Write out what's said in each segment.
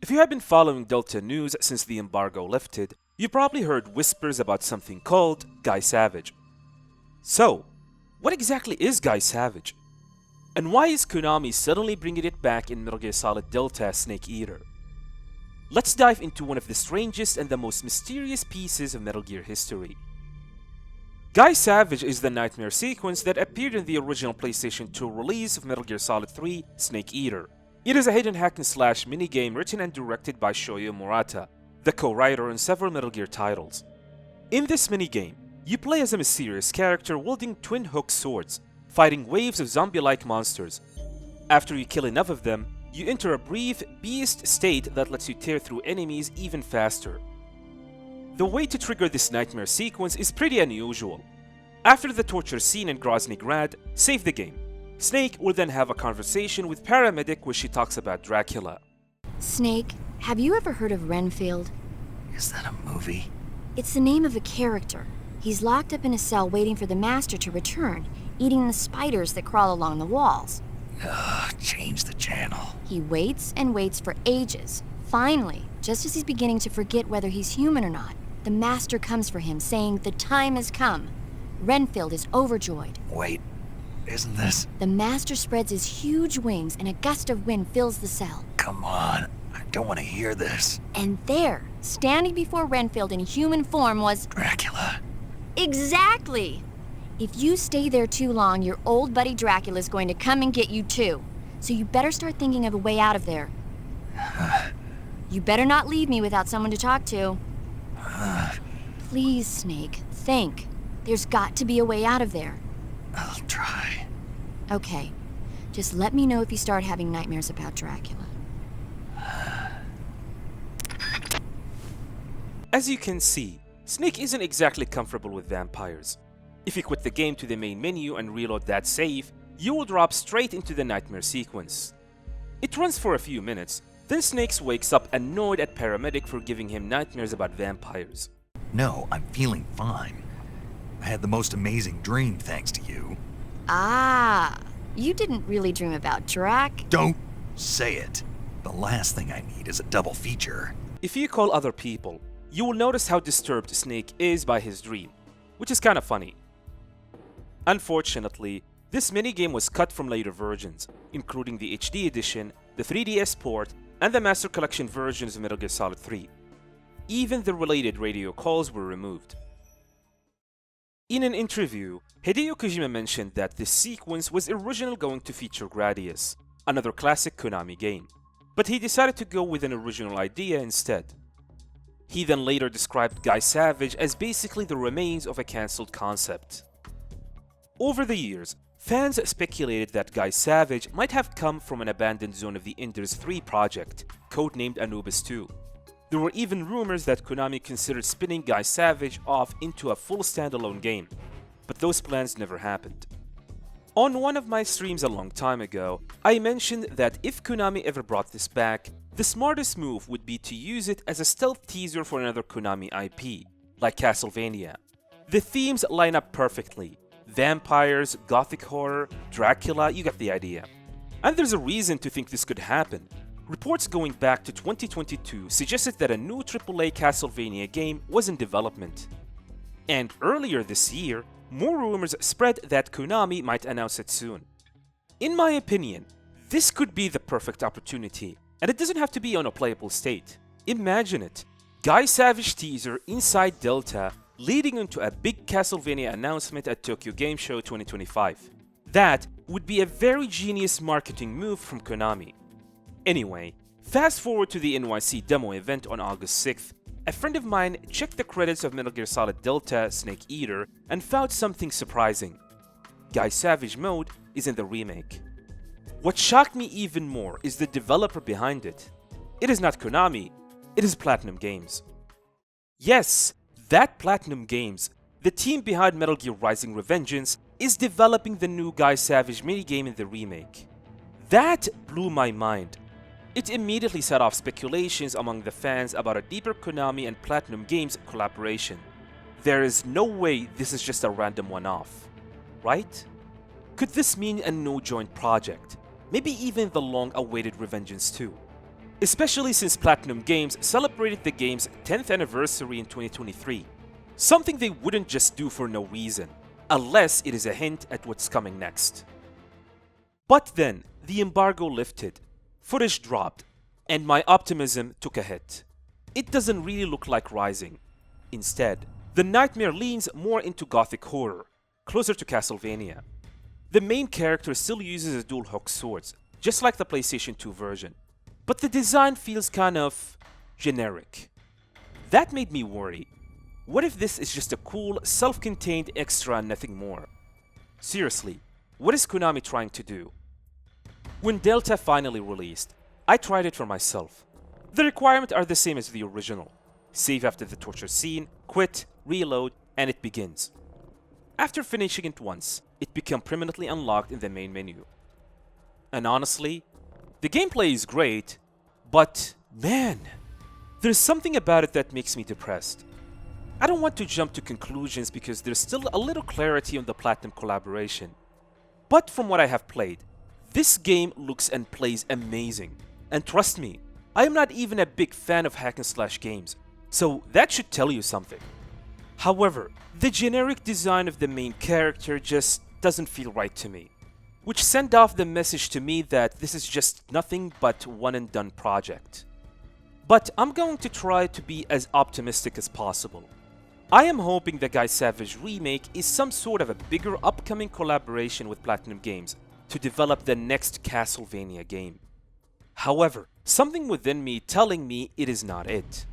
If you have been following Delta news since the embargo lifted, you probably heard whispers about something called Guy Savage. So, what exactly is Guy Savage? And why is Konami suddenly bringing it back in Metal Gear Solid Delta Snake Eater? Let's dive into one of the strangest and the most mysterious pieces of Metal Gear history. Guy Savage is the nightmare sequence that appeared in the original PlayStation 2 release of Metal Gear Solid 3 Snake Eater. It is a hidden hack-and-slash minigame written and directed by Shoyo Murata, the co-writer on several Metal Gear titles. In this minigame, you play as a mysterious character wielding twin-hook swords, fighting waves of zombie-like monsters. After you kill enough of them, you enter a brief beast state that lets you tear through enemies even faster. The way to trigger this nightmare sequence is pretty unusual. After the torture scene in Grozny Grad, save the game. Snake will then have a conversation with Paramedic where she talks about Dracula. Snake, have you ever heard of Renfield? Is that a movie? It's the name of a character. He's locked up in a cell waiting for the master to return, eating the spiders that crawl along the walls. Change the channel. He waits and waits for ages. Finally, just as he's beginning to forget whether he's human or not, the master comes for him, saying the time has come. Renfield is overjoyed. Wait, isn't this? The master spreads his huge wings and a gust of wind fills the cell. Come on, I don't want to hear this. And there, standing before Renfield in human form was... Dracula. Exactly! If you stay there too long, your old buddy Dracula's going to come and get you too. So you better start thinking of a way out of there. You better not leave me without someone to talk to. Please, Snake, think. There's got to be a way out of there. I'll try. Okay. Just let me know if you start having nightmares about Dracula. As you can see, Snake isn't exactly comfortable with vampires. If you quit the game to the main menu and reload that save, you will drop straight into the nightmare sequence. It runs for a few minutes, then Snake wakes up annoyed at Paramedic for giving him nightmares about vampires. No, I'm feeling fine. I had the most amazing dream thanks to you. Ah, you didn't really dream about Drac. Don't say it. The last thing I need is a double feature. If you call other people, you will notice how disturbed Snake is by his dream, which is kinda funny. Unfortunately, this minigame was cut from later versions, including the HD edition, the 3DS port, and the Master Collection versions of Metal Gear Solid 3. Even the related radio calls were removed. In an interview, Hideo Kojima mentioned that this sequence was originally going to feature Gradius, another classic Konami game, but he decided to go with an original idea instead. He then later described Guy Savage as basically the remains of a cancelled concept. Over the years, fans speculated that Guy Savage might have come from an abandoned zone of the Enders 3 project, codenamed Anubis 2. There were even rumors that Konami considered spinning Guy Savage off into a full standalone game, but those plans never happened. On one of my streams a long time ago, I mentioned that if Konami ever brought this back, the smartest move would be to use it as a stealth teaser for another Konami IP, like Castlevania. The themes line up perfectly. Vampires, gothic horror, Dracula, you get the idea. And there's a reason to think this could happen. Reports going back to 2022 suggested that a new AAA Castlevania game was in development. And earlier this year, more rumors spread that Konami might announce it soon. In my opinion, this could be the perfect opportunity, and it doesn't have to be on a playable state. Imagine it, Guy Savage teaser inside Delta leading into a big Castlevania announcement at Tokyo Game Show 2025. That would be a very genius marketing move from Konami. Anyway, fast forward to the NYC demo event on August 6th, a friend of mine checked the credits of Metal Gear Solid Delta Snake Eater and found something surprising. Guy Savage mode is in the remake. What shocked me even more is the developer behind it. It is not Konami, it is PlatinumGames. Yes, that PlatinumGames, the team behind Metal Gear Rising Revengeance, is developing the new Guy Savage minigame in the remake. That blew my mind. It immediately set off speculations among the fans about a deeper Konami and PlatinumGames collaboration. There is no way this is just a random one-off, right? Could this mean a new joint project? Maybe even the long-awaited Revengeance 2? especially since PlatinumGames celebrated the game's 10th anniversary in 2023, something they wouldn't just do for no reason, unless it is a hint at what's coming next. But then, the embargo lifted, footage dropped, and my optimism took a hit. It doesn't really look like Rising. Instead, the nightmare leans more into gothic horror, closer to Castlevania. The main character still uses dual hook swords, just like the PlayStation 2 version, but the design feels kind of generic. That made me worry. What if this is just a cool, self-contained extra and nothing more? Seriously, what is Konami trying to do? When Delta finally released, I tried it for myself. The requirements are the same as the original. Save after the torture scene, quit, reload, and it begins. After finishing it once, it becomes permanently unlocked in the main menu. And honestly, the gameplay is great, but man, there's something about it that makes me depressed. I don't want to jump to conclusions because there's still a little clarity on the Platinum collaboration. But from what I have played, this game looks and plays amazing. And trust me, I am not even a big fan of hack and slash games, so that should tell you something. However, the generic design of the main character just doesn't feel right to me, which sent off the message to me that this is just nothing but one and done project. But I'm going to try to be as optimistic as possible. I am hoping the Guy Savage remake is some sort of a bigger upcoming collaboration with PlatinumGames to develop the next Castlevania game. However, something within me telling me it is not it.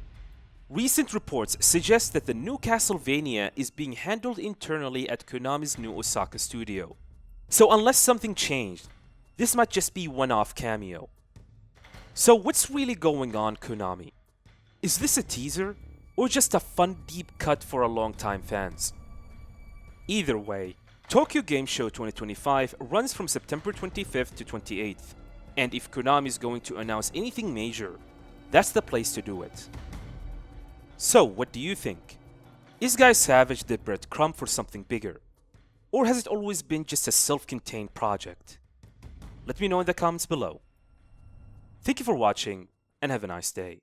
Recent reports suggest that the new Castlevania is being handled internally at Konami's new Osaka studio. So unless something changed, this might just be one-off cameo. So what's really going on, Konami? Is this a teaser, or just a fun deep cut for longtime fans? Either way, Tokyo Game Show 2025 runs from September 25th to 28th, and if Konami is going to announce anything major, that's the place to do it. So, what do you think? Is Guy Savage the breadcrumb for something bigger? Or has it always been just a self-contained project? Let me know in the comments below. Thank you for watching, and have a nice day.